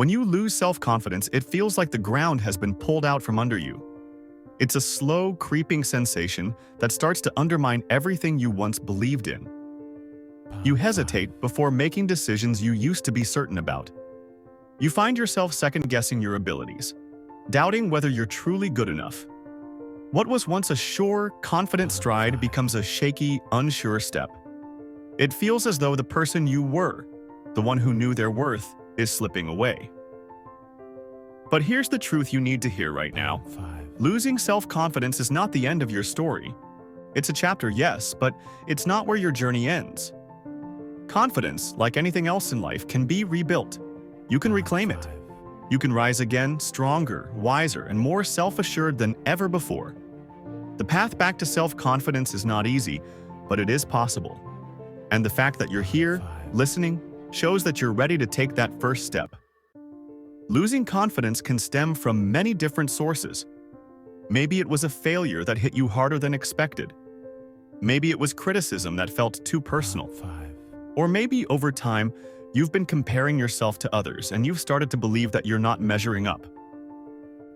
When you lose self-confidence, it feels like the ground has been pulled out from under you. It's a slow, creeping sensation that starts to undermine everything you once believed in. You hesitate before making decisions you used to be certain about. You find yourself second-guessing your abilities, doubting whether you're truly good enough. What was once a sure, confident stride becomes a shaky, unsure step. It feels as though the person you were, the one who knew their worth, is slipping away. But here's the truth you need to hear right now. Losing self-confidence is not the end of your story. It's a chapter, yes, but it's not where your journey ends. Confidence, like anything else in life, can be rebuilt. You can reclaim it. You can rise again, stronger, wiser, and more self-assured than ever before. The path back to self-confidence is not easy, but it is possible. And the fact that you're here, listening, shows that you're ready to take that first step. Losing confidence can stem from many different sources. Maybe it was a failure that hit you harder than expected. Maybe it was criticism that felt too personal. Or maybe over time, you've been comparing yourself to others and you've started to believe that you're not measuring up.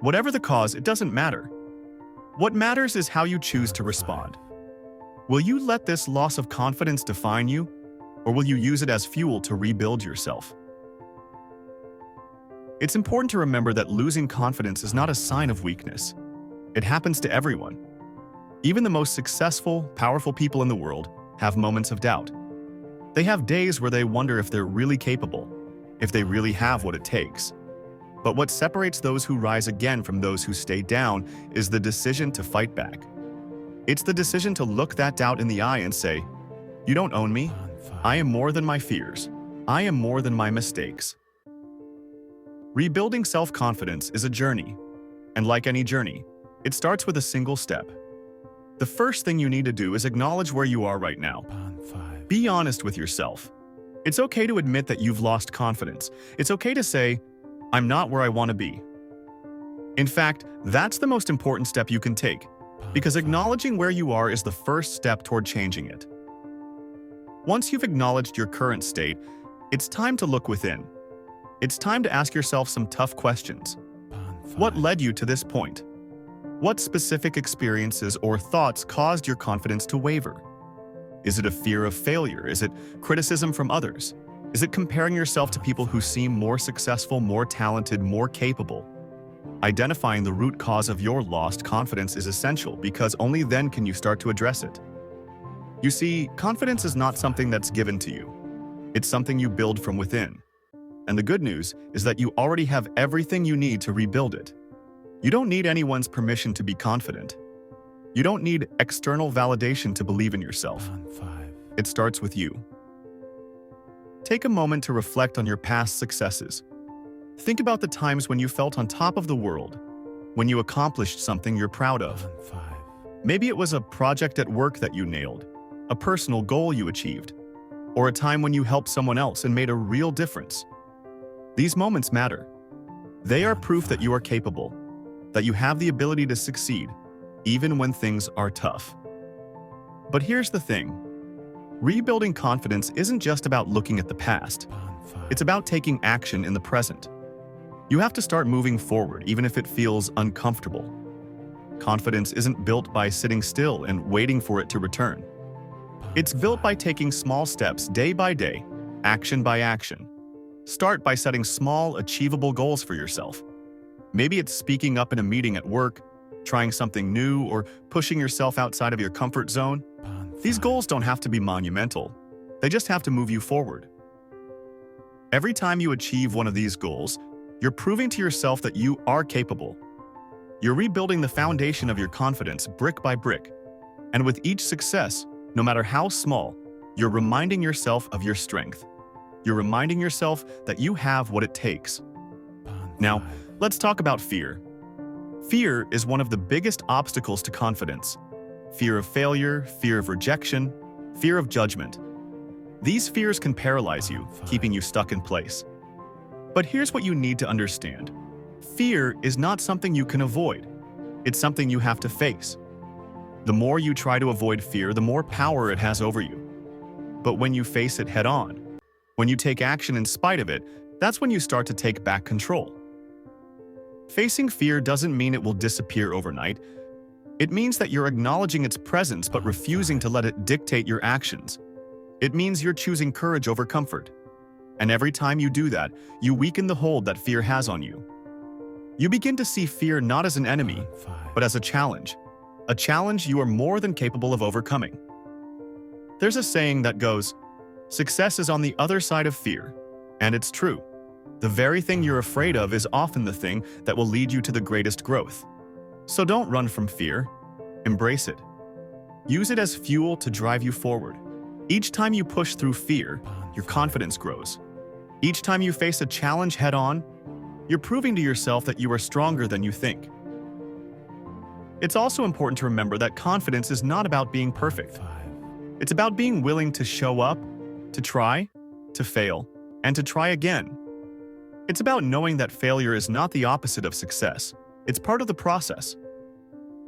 Whatever the cause, it doesn't matter. What matters is how you choose to respond. Will you let this loss of confidence define you, or will you use it as fuel to rebuild yourself? It's important to remember that losing confidence is not a sign of weakness. It happens to everyone. Even the most successful, powerful people in the world have moments of doubt. They have days where they wonder if they're really capable, if they really have what it takes. But what separates those who rise again from those who stay down is the decision to fight back. It's the decision to look that doubt in the eye and say, "You don't own me. I am more than my fears. I am more than my mistakes." Rebuilding self-confidence is a journey, and like any journey, it starts with a single step. The first thing you need to do is acknowledge where you are right now. Be honest with yourself. It's okay to admit that you've lost confidence. It's okay to say, "I'm not where I want to be." In fact, that's the most important step you can take, because acknowledging where you are is the first step toward changing it. Once you've acknowledged your current state, it's time to look within. It's time to ask yourself some tough questions. What led you to this point? What specific experiences or thoughts caused your confidence to waver? Is it a fear of failure? Is it criticism from others? Is it comparing yourself to people who seem more successful, more talented, more capable? Identifying the root cause of your lost confidence is essential, because only then can you start to address it. You see, confidence is not something that's given to you. It's something you build from within. And the good news is that you already have everything you need to rebuild it. You don't need anyone's permission to be confident. You don't need external validation to believe in yourself. It starts with you. Take a moment to reflect on your past successes. Think about the times when you felt on top of the world, when you accomplished something you're proud of. Maybe it was a project at work that you nailed, a personal goal you achieved, or a time when you helped someone else and made a real difference. These moments matter. They are proof that you are capable, that you have the ability to succeed, even when things are tough. But here's the thing. Rebuilding confidence isn't just about looking at the past. It's about taking action in the present. You have to start moving forward, even if it feels uncomfortable. Confidence isn't built by sitting still and waiting for it to return. It's built by taking small steps day by day, action by action. Start by setting small, achievable goals for yourself. Maybe it's speaking up in a meeting at work, trying something new, or pushing yourself outside of your comfort zone. These goals don't have to be monumental. They just have to move you forward. Every time you achieve one of these goals, you're proving to yourself that you are capable. You're rebuilding the foundation of your confidence brick by brick. And with each success, no matter how small, you're reminding yourself of your strength. You're reminding yourself that you have what it takes. Now, let's talk about fear. Fear is one of the biggest obstacles to confidence. Fear of failure, fear of rejection, fear of judgment. These fears can paralyze you, keeping you stuck in place. But here's what you need to understand. Fear is not something you can avoid. It's something you have to face. The more you try to avoid fear, the more power it has over you. But when you face it head on, when you take action in spite of it, That's when you start to take back control. Facing fear doesn't mean it will disappear overnight. It means that you're acknowledging its presence but refusing to let it dictate your actions. It means you're choosing courage over comfort. And every time you do that, you weaken the hold that fear has on you. You begin to see fear not as an enemy, but as a challenge you are more than capable of overcoming. There's a saying that goes, "Success is on the other side of fear," and it's true. The very thing you're afraid of is often the thing that will lead you to the greatest growth. So don't run from fear. Embrace it. Use it as fuel to drive you forward. Each time you push through fear, your confidence grows. Each time you face a challenge head-on, you're proving to yourself that you are stronger than you think. It's also important to remember that confidence is not about being perfect. It's about being willing to show up, to try, to fail, and to try again. It's about knowing that failure is not the opposite of success. It's part of the process.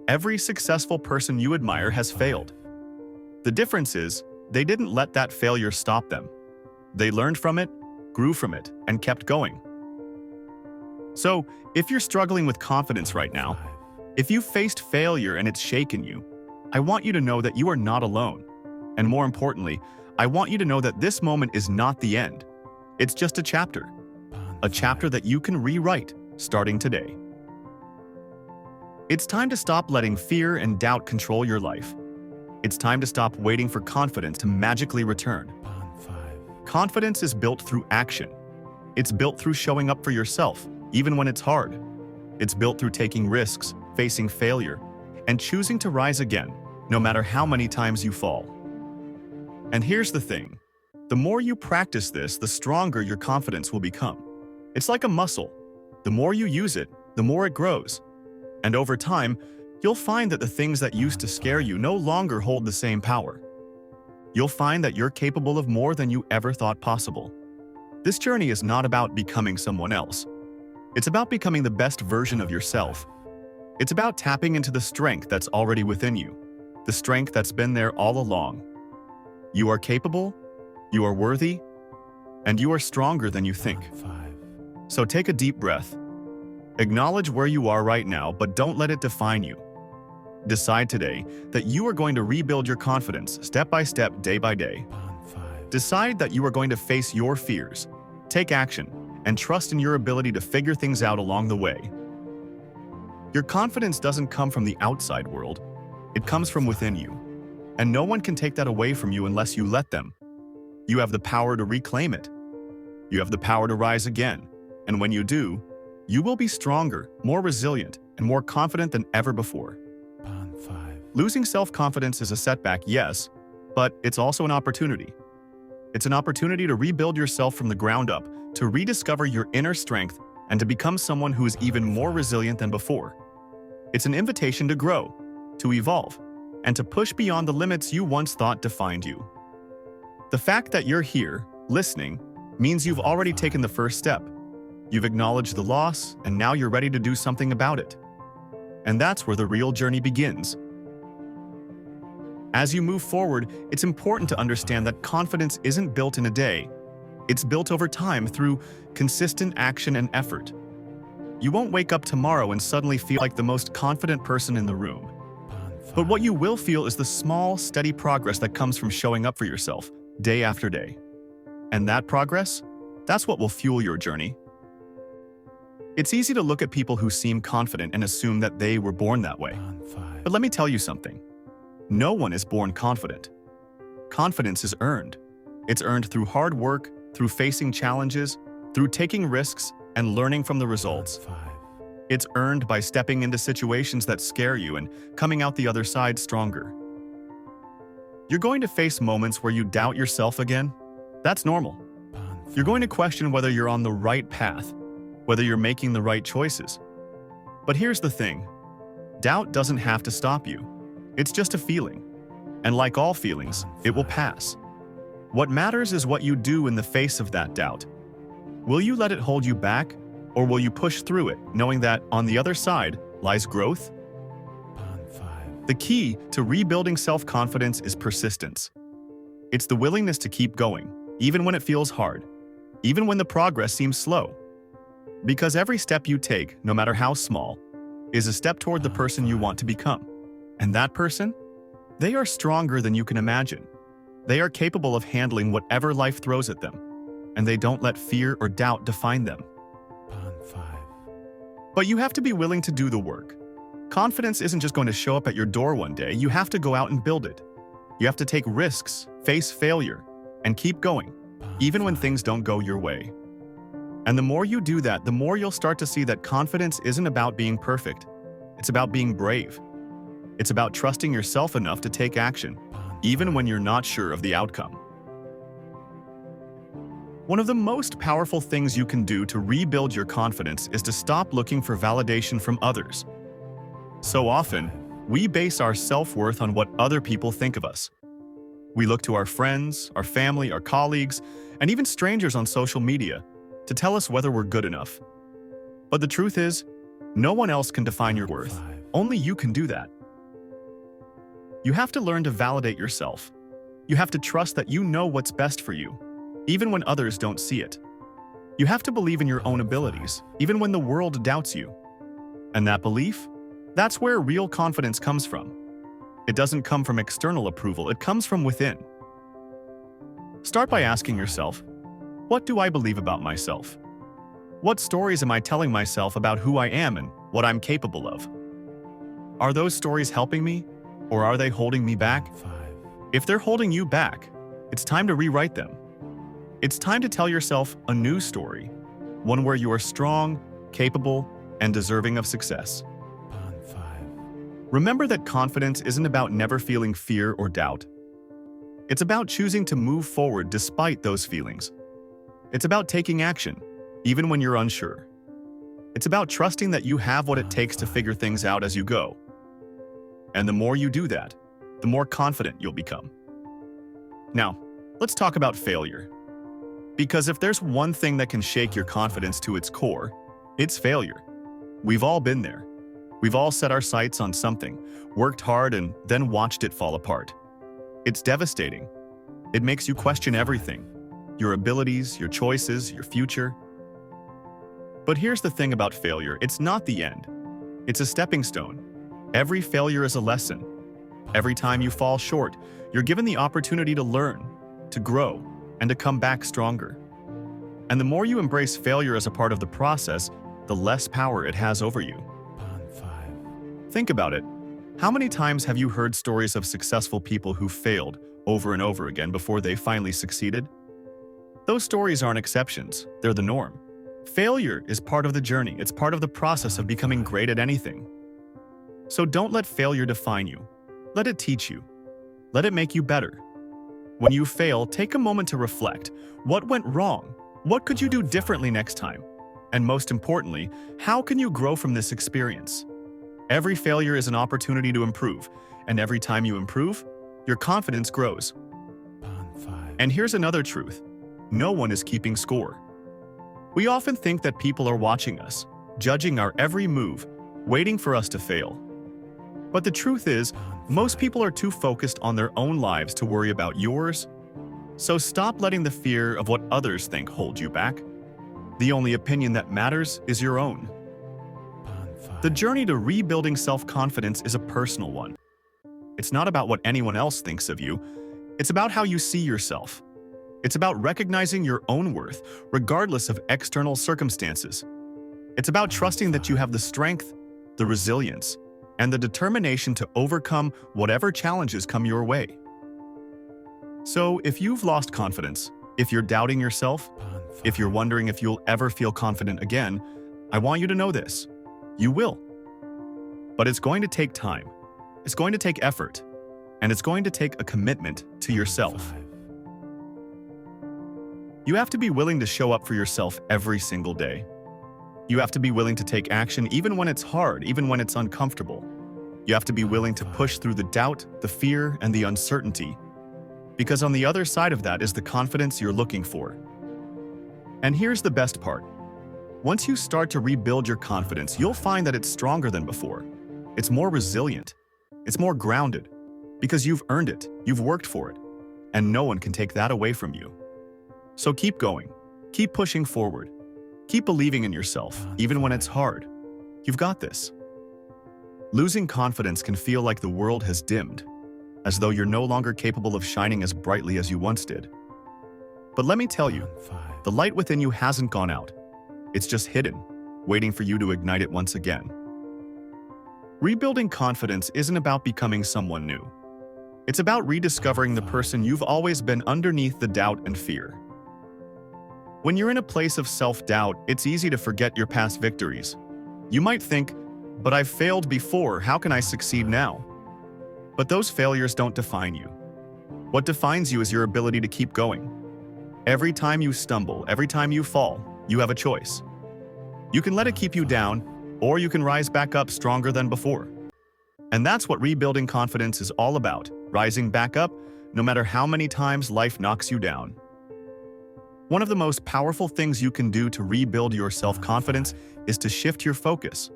Every successful person you admire has failed. The difference is, they didn't let that failure stop them. They learned from it, grew from it, and kept going. So, if you're struggling with confidence right now, if you've faced failure and it's shaken you, I want you to know that you are not alone. And more importantly, I want you to know that this moment is not the end. It's just a chapter that you can rewrite starting today. It's time to stop letting fear and doubt control your life. It's time to stop waiting for confidence to magically return. Confidence is built through action. It's built through showing up for yourself, even when it's hard. It's built through taking risks, facing failure, and choosing to rise again, no matter how many times you fall. And here's the thing. The more you practice this, the stronger your confidence will become. It's like a muscle. The more you use it, the more it grows. And over time, you'll find that the things that used to scare you no longer hold the same power. You'll find that you're capable of more than you ever thought possible. This journey is not about becoming someone else. It's about becoming the best version of yourself. It's about tapping into the strength that's already within you, the strength that's been there all along. You are capable, you are worthy, and you are stronger than you think. So take a deep breath. Acknowledge where you are right now, but don't let it define you. Decide today that you are going to rebuild your confidence step by step, day by day. Decide that you are going to face your fears, take action, and trust in your ability to figure things out along the way. Your confidence doesn't come from the outside world, it comes from within you. And no one can take that away from you unless you let them. You have the power to reclaim it. You have the power to rise again. And when you do, you will be stronger, more resilient, and more confident than ever before. Losing self-confidence is a setback, yes, but it's also an opportunity. It's an opportunity to rebuild yourself from the ground up, to rediscover your inner strength, and to become someone who is even more resilient than before. It's an invitation to grow, to evolve, and to push beyond the limits you once thought defined you. The fact that you're here, listening, means you've already taken the first step. You've acknowledged the loss, and now you're ready to do something about it. And that's where the real journey begins. As you move forward, it's important to understand that confidence isn't built in a day. It's built over time through consistent action and effort. You won't wake up tomorrow and suddenly feel like the most confident person in the room. But what you will feel is the small, steady progress that comes from showing up for yourself, day after day. And that progress, that's what will fuel your journey. It's easy to look at people who seem confident and assume that they were born that way. But let me tell you something. No one is born confident. Confidence is earned. It's earned through hard work, through facing challenges, through taking risks, and learning from the results. It's earned by stepping into situations that scare you and coming out the other side stronger. You're going to face moments where you doubt yourself again. That's normal. You're going to question whether you're on the right path, whether you're making the right choices. But here's the thing. Doubt doesn't have to stop you. It's just a feeling. And like all feelings, it will pass. What matters is what you do in the face of that doubt. Will you let it hold you back, or will you push through it, knowing that on the other side lies growth? The key to rebuilding self-confidence is persistence. It's the willingness to keep going, even when it feels hard. even when the progress seems slow. Because every step you take, no matter how small, is a step toward the person you want to become. And that person? They are stronger than you can imagine. They are capable of handling whatever life throws at them, and they don't let fear or doubt define them. But you have to be willing to do the work. Confidence isn't just going to show up at your door one day. You have to go out and build it. You have to take risks, face failure, and keep going, even when things don't go your way. And the more you do that, the more you'll start to see that confidence isn't about being perfect. It's about being brave. It's about trusting yourself enough to take action, even when you're not sure of the outcome. One of the most powerful things you can do to rebuild your confidence is to stop looking for validation from others. So often, we base our self-worth on what other people think of us. We look to our friends, our family, our colleagues, and even strangers on social media to tell us whether we're good enough. But the truth is, no one else can define your worth. Only you can do that. You have to learn to validate yourself. You have to trust that you know what's best for you, even when others don't see it. You have to believe in your own abilities, even when the world doubts you. And that belief? That's where real confidence comes from. It doesn't come from external approval, it comes from within. Start by asking yourself, what do I believe about myself? What stories am I telling myself about who I am and what I'm capable of? Are those stories helping me, or are they holding me back? If they're holding you back, it's time to rewrite them. It's time to tell yourself a new story, one where you are strong, capable, and deserving of success. Remember that confidence isn't about never feeling fear or doubt. It's about choosing to move forward despite those feelings. It's about taking action, even when you're unsure. It's about trusting that you have what it takes to figure things out as you go. And the more you do that, the more confident you'll become. Now, let's talk about failure. Because if there's one thing that can shake your confidence to its core, it's failure. We've all been there. We've all set our sights on something, worked hard, and then watched it fall apart. It's devastating. It makes you question everything: your abilities, your choices, your future. But here's the thing about failure: it's not the end. It's a stepping stone. Every failure is a lesson. Every time you fall short, you're given the opportunity to learn, to grow, and to come back stronger. And the more you embrace failure as a part of the process, the less power it has over you. Think about it. How many times have you heard stories of successful people who failed over and over again before they finally succeeded? Those stories aren't exceptions, they're the norm. Failure is part of the journey, it's part of the process of becoming great at anything. So don't let failure define you. Let it teach you. Let it make you better. When you fail, take a moment to reflect. What went wrong? What could you do differently next time? And most importantly, how can you grow from this experience? Every failure is an opportunity to improve, and every time you improve, your confidence grows. And here's another truth: no one is keeping score. We often think that people are watching us, judging our every move, waiting for us to fail. But the truth is, most people are too focused on their own lives to worry about yours. So stop letting the fear of what others think hold you back. The only opinion that matters is your own. The journey to rebuilding self-confidence is a personal one. It's not about what anyone else thinks of you. It's about how you see yourself. It's about recognizing your own worth, regardless of external circumstances. It's about trusting that you have the strength, the resilience, and the determination to overcome whatever challenges come your way. So, if you've lost confidence, if you're doubting yourself, if you're wondering if you'll ever feel confident again, I want you to know this: you will. But it's going to take time, it's going to take effort, and it's going to take a commitment to yourself. You have to be willing to show up for yourself every single day. You have to be willing to take action even when it's hard, even when it's uncomfortable. You have to be willing to push through the doubt, the fear, and the uncertainty. Because on the other side of that is the confidence you're looking for. And here's the best part. Once you start to rebuild your confidence, you'll find that it's stronger than before. It's more resilient. It's more grounded. Because you've earned it, you've worked for it, and no one can take that away from you. So keep going. Keep pushing forward. Keep believing in yourself, even when it's hard. You've got this. Losing confidence can feel like the world has dimmed, as though you're no longer capable of shining as brightly as you once did. But let me tell you, the light within you hasn't gone out. It's just hidden, waiting for you to ignite it once again. Rebuilding confidence isn't about becoming someone new. It's about rediscovering the person you've always been underneath the doubt and fear. When you're in a place of self-doubt, it's easy to forget your past victories. You might think, but I've failed before, how can I succeed now? But those failures don't define you. What defines you is your ability to keep going. Every time you stumble, every time you fall, you have a choice. You can let it keep you down, or you can rise back up stronger than before. And that's what rebuilding confidence is all about, rising back up, no matter how many times life knocks you down. One of the most powerful things you can do to rebuild your self-confidence is to shift your focus.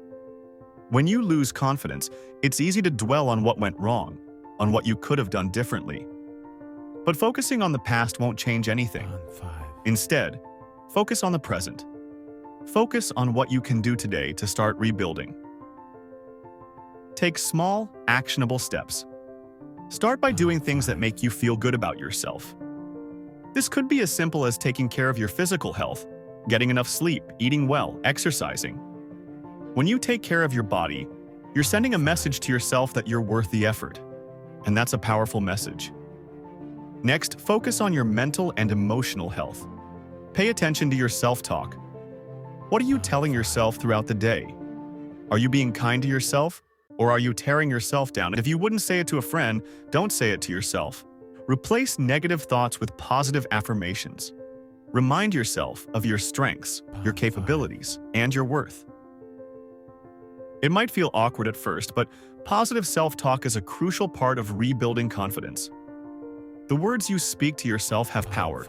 When you lose confidence, it's easy to dwell on what went wrong, on what you could have done differently. But focusing on the past won't change anything. Instead, focus on the present. Focus on what you can do today to start rebuilding. Take small, actionable steps. Start by doing things that make you feel good about yourself. This could be as simple as taking care of your physical health, getting enough sleep, eating well, exercising. When you take care of your body, you're sending a message to yourself that you're worth the effort. And that's a powerful message. Next, focus on your mental and emotional health. Pay attention to your self-talk. What are you telling yourself throughout the day? Are you being kind to yourself, or are you tearing yourself down? If you wouldn't say it to a friend, don't say it to yourself. Replace negative thoughts with positive affirmations. Remind yourself of your strengths, your capabilities, and your worth. It might feel awkward at first, but positive self-talk is a crucial part of rebuilding confidence. The words you speak to yourself have power.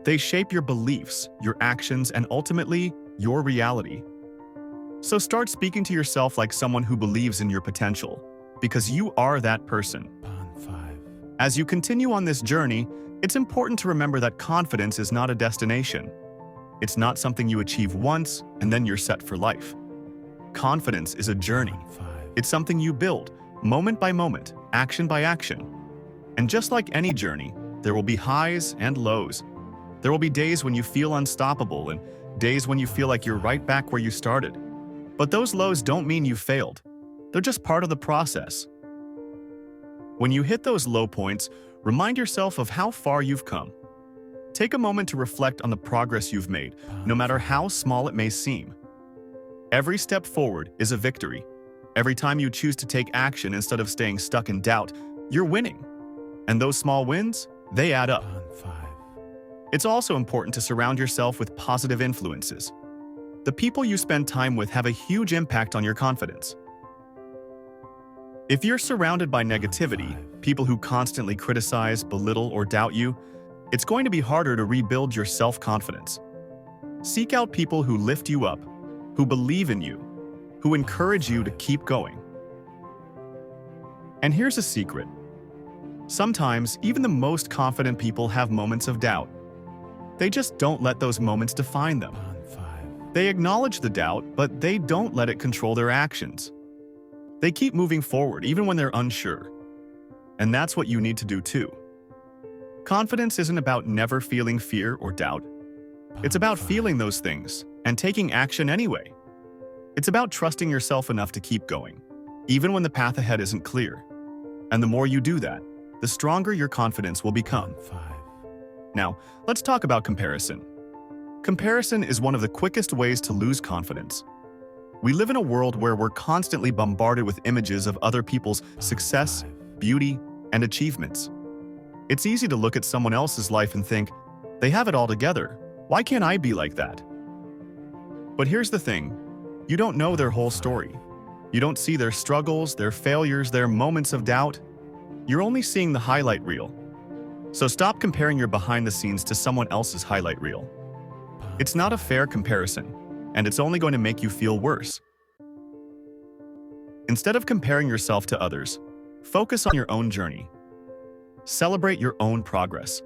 They shape your beliefs, your actions, and ultimately, your reality. So start speaking to yourself like someone who believes in your potential, because you are that person. As you continue on this journey, it's important to remember that confidence is not a destination. It's not something you achieve once and then you're set for life. Confidence is a journey. It's something you build, moment by moment, action by action. And just like any journey, there will be highs and lows. There will be days when you feel unstoppable and days when you feel like you're right back where you started. But those lows don't mean you failed. They're just part of the process. When you hit those low points, remind yourself of how far you've come. Take a moment to reflect on the progress you've made, no matter how small it may seem. Every step forward is a victory. Every time you choose to take action instead of staying stuck in doubt, you're winning. And those small wins, they add up. It's also important to surround yourself with positive influences. The people you spend time with have a huge impact on your confidence. If you're surrounded by negativity, people who constantly criticize, belittle, or doubt you, it's going to be harder to rebuild your self-confidence. Seek out people who lift you up, who believe in you, who encourage you to keep going. And here's a secret. Sometimes, even the most confident people have moments of doubt. They just don't let those moments define them. They acknowledge the doubt, but they don't let it control their actions. They keep moving forward even when they're unsure. And that's what you need to do too. Confidence isn't about never feeling fear or doubt. It's about feeling those things and taking action anyway. It's about trusting yourself enough to keep going, even when the path ahead isn't clear. And the more you do that, the stronger your confidence will become. Now, let's talk about comparison. Comparison is one of the quickest ways to lose confidence. We live in a world where we're constantly bombarded with images of other people's success, beauty, and achievements. It's easy to look at someone else's life and think, they have it all together. Why can't I be like that? But here's the thing. You don't know their whole story. You don't see their struggles, their failures, their moments of doubt. You're only seeing the highlight reel. So stop comparing your behind the scenes to someone else's highlight reel. It's not a fair comparison, and it's only going to make you feel worse. Instead of comparing yourself to others, focus on your own journey. Celebrate your own progress.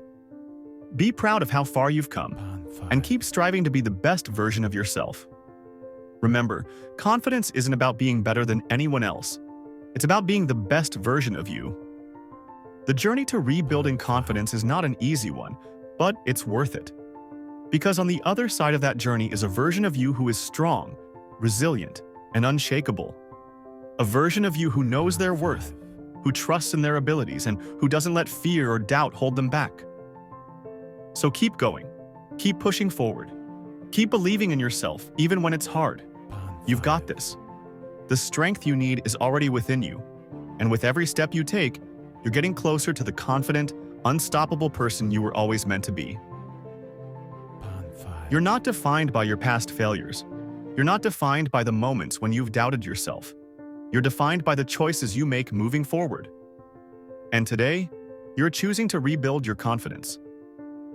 Be proud of how far you've come. and keep striving to be the best version of yourself. Remember, confidence isn't about being better than anyone else. It's about being the best version of you. The journey to rebuilding confidence is not an easy one, but it's worth it. Because on the other side of that journey is a version of you who is strong, resilient, and unshakable. A version of you who knows their worth, who trusts in their abilities, and who doesn't let fear or doubt hold them back. So keep going. Keep pushing forward. Keep believing in yourself, even when it's hard. You've got this. The strength you need is already within you, and with every step you take, you're getting closer to the confident, unstoppable person you were always meant to be. You're not defined by your past failures. You're not defined by the moments when you've doubted yourself. You're defined by the choices you make moving forward. And today, you're choosing to rebuild your confidence.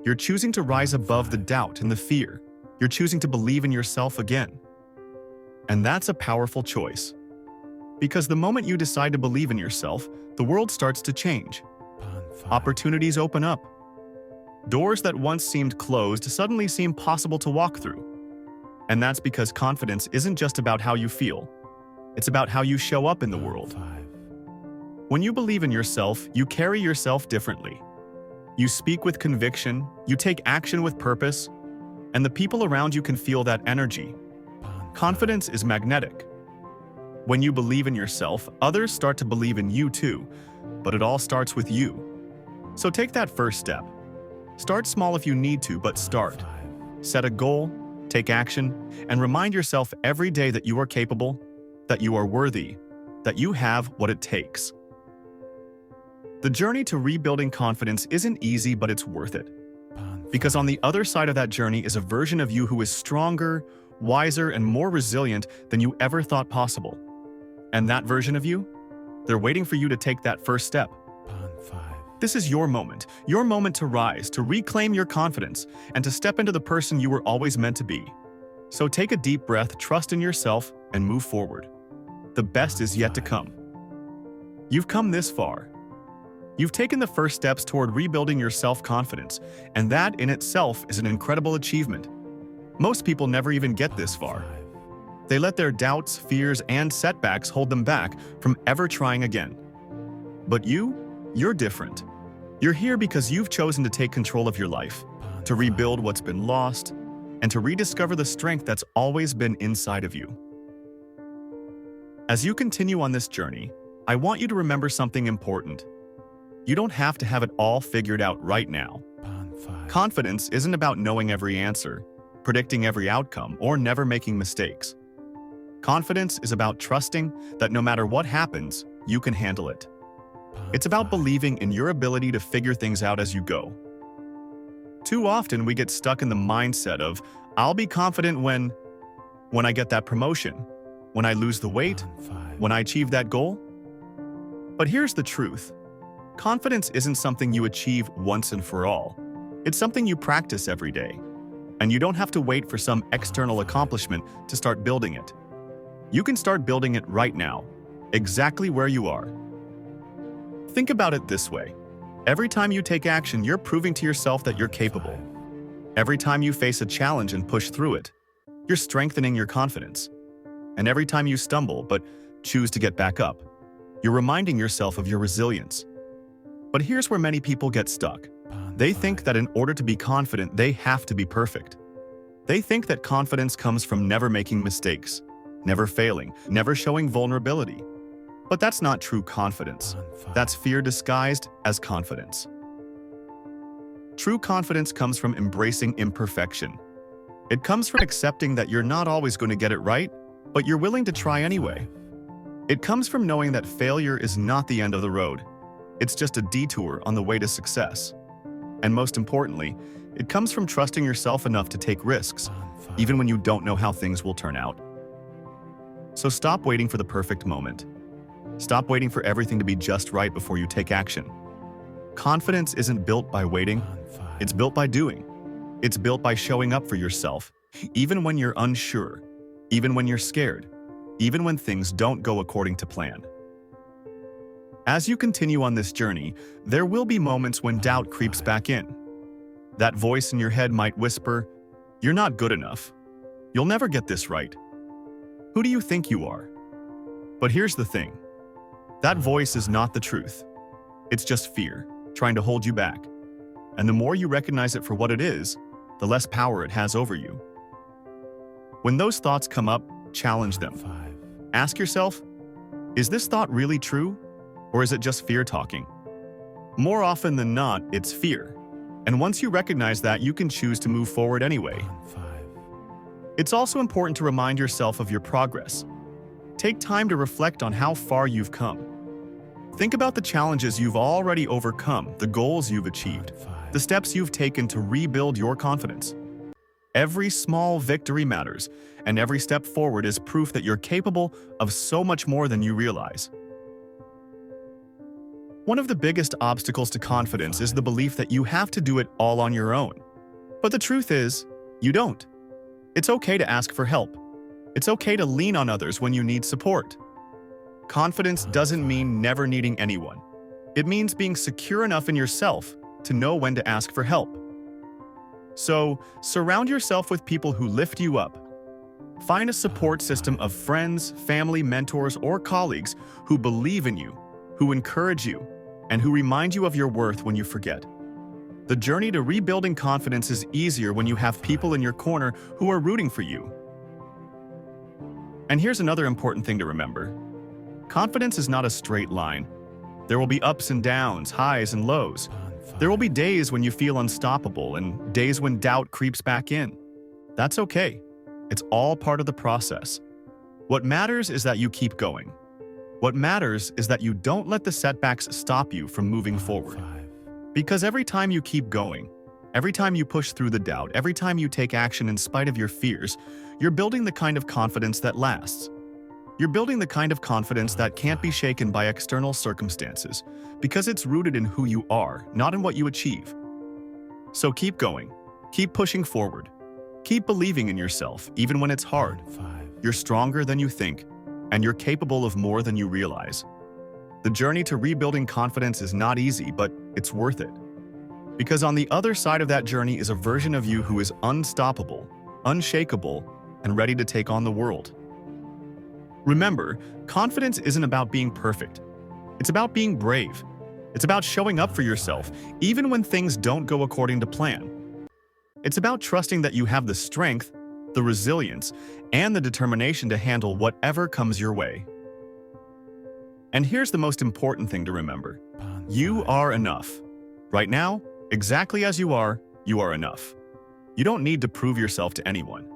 You're choosing to rise above the doubt and the fear. You're choosing to believe in yourself again. And that's a powerful choice. Because the moment you decide to believe in yourself, the world starts to change. Opportunities open up. Doors that once seemed closed suddenly seem possible to walk through. And that's because confidence isn't just about how you feel. It's about how you show up in the world. When you believe in yourself, you carry yourself differently. You speak with conviction, you take action with purpose, and the people around you can feel that energy. Confidence is magnetic. When you believe in yourself, others start to believe in you too, but it all starts with you. So take that first step. Start small if you need to, but start. Set a goal, take action, and remind yourself every day that you are capable, that you are worthy, that you have what it takes. The journey to rebuilding confidence isn't easy, but it's worth it. Because on the other side of that journey is a version of you who is stronger, wiser, and more resilient than you ever thought possible. And that version of you? They're waiting for you to take that first step. This is your moment to rise, to reclaim your confidence, and to step into the person you were always meant to be. So take a deep breath, trust in yourself, and move forward. The best is yet to come. You've come this far. You've taken the first steps toward rebuilding your self-confidence, and that in itself is an incredible achievement. Most people never even get this far. They let their doubts, fears, and setbacks hold them back from ever trying again. But you're different. You're here because you've chosen to take control of your life, to rebuild what's been lost, and to rediscover the strength that's always been inside of you. As you continue on this journey, I want you to remember something important. You don't have to have it all figured out right now. Confidence isn't about knowing every answer, predicting every outcome, or never making mistakes. Confidence is about trusting that no matter what happens, you can handle it. It's about believing in your ability to figure things out as you go. Too often we get stuck in the mindset of, I'll be confident when I get that promotion, when I lose the weight, when I achieve that goal. But here's the truth. Confidence isn't something you achieve once and for all. It's something you practice every day. And you don't have to wait for some external accomplishment to start building it. You can start building it right now, exactly where you are. Think about it this way. Every time you take action, you're proving to yourself that you're capable. Every time you face a challenge and push through it, you're strengthening your confidence. And every time you stumble but choose to get back up, you're reminding yourself of your resilience. But here's where many people get stuck. They think that in order to be confident, they have to be perfect. They think that confidence comes from never making mistakes, never failing, never showing vulnerability. But that's not true confidence. That's fear disguised as confidence. True confidence comes from embracing imperfection. It comes from accepting that you're not always going to get it right, but you're willing to try anyway. It comes from knowing that failure is not the end of the road. It's just a detour on the way to success. And most importantly, it comes from trusting yourself enough to take risks, even when you don't know how things will turn out. So stop waiting for the perfect moment. Stop waiting for everything to be just right before you take action. Confidence isn't built by waiting, it's built by doing. It's built by showing up for yourself, even when you're unsure, even when you're scared, even when things don't go according to plan. As you continue on this journey, there will be moments when doubt creeps back in. That voice in your head might whisper, You're not good enough. You'll never get this right. Who do you think you are? But here's the thing. That voice is not the truth. It's just fear, trying to hold you back. And the more you recognize it for what it is, the less power it has over you. When those thoughts come up, challenge them. Ask yourself, is this thought really true? Or is it just fear talking? More often than not, it's fear. And once you recognize that, you can choose to move forward anyway. It's also important to remind yourself of your progress. Take time to reflect on how far you've come. Think about the challenges you've already overcome, the goals you've achieved, the steps you've taken to rebuild your confidence. Every small victory matters, and every step forward is proof that you're capable of so much more than you realize. One of the biggest obstacles to confidence is the belief that you have to do it all on your own. But the truth is, you don't. It's okay to ask for help. It's okay to lean on others when you need support. Confidence doesn't mean never needing anyone. It means being secure enough in yourself to know when to ask for help. So, surround yourself with people who lift you up. Find a support system of friends, family, mentors, or colleagues who believe in you, who encourage you, and who remind you of your worth when you forget. The journey to rebuilding confidence is easier when you have people in your corner who are rooting for you. And here's another important thing to remember. Confidence is not a straight line. There will be ups and downs, highs and lows. There will be days when you feel unstoppable and days when doubt creeps back in. That's okay. It's all part of the process. What matters is that you keep going. What matters is that you don't let the setbacks stop you from moving forward. Because every time you keep going, every time you push through the doubt, every time you take action in spite of your fears, you're building the kind of confidence that lasts. You're building the kind of confidence that can't be shaken by external circumstances, because it's rooted in who you are, not in what you achieve. So keep going, keep pushing forward, keep believing in yourself even when it's hard. You're stronger than you think, and you're capable of more than you realize. The journey to rebuilding confidence is not easy, but it's worth it. Because on the other side of that journey is a version of you who is unstoppable, unshakable, and ready to take on the world. Remember, confidence isn't about being perfect. It's about being brave. It's about showing up for yourself, even when things don't go according to plan. It's about trusting that you have the strength, the resilience, and the determination to handle whatever comes your way. And here's the most important thing to remember. You are enough. Right now, exactly as you are enough. You don't need to prove yourself to anyone.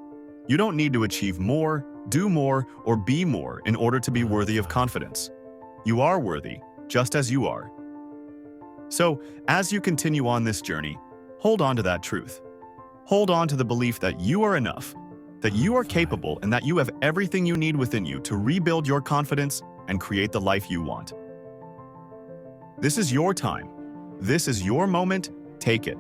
You don't need to achieve more, do more, or be more in order to be worthy of confidence. You are worthy, just as you are. So, as you continue on this journey, hold on to that truth. Hold on to the belief that you are enough, that you are capable, and that you have everything you need within you to rebuild your confidence and create the life you want. This is your time. This is your moment. Take it.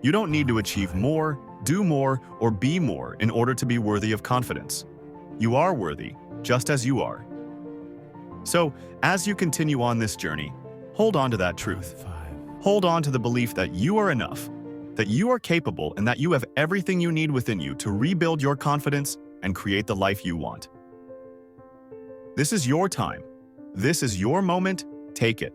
You don't need to achieve more, do more, or be more in order to be worthy of confidence. You are worthy, just as you are. So, as you continue on this journey, hold on to that truth. Hold on to the belief that you are enough, that you are capable, and that you have everything you need within you to rebuild your confidence and create the life you want. This is your time. This is your moment. Take it.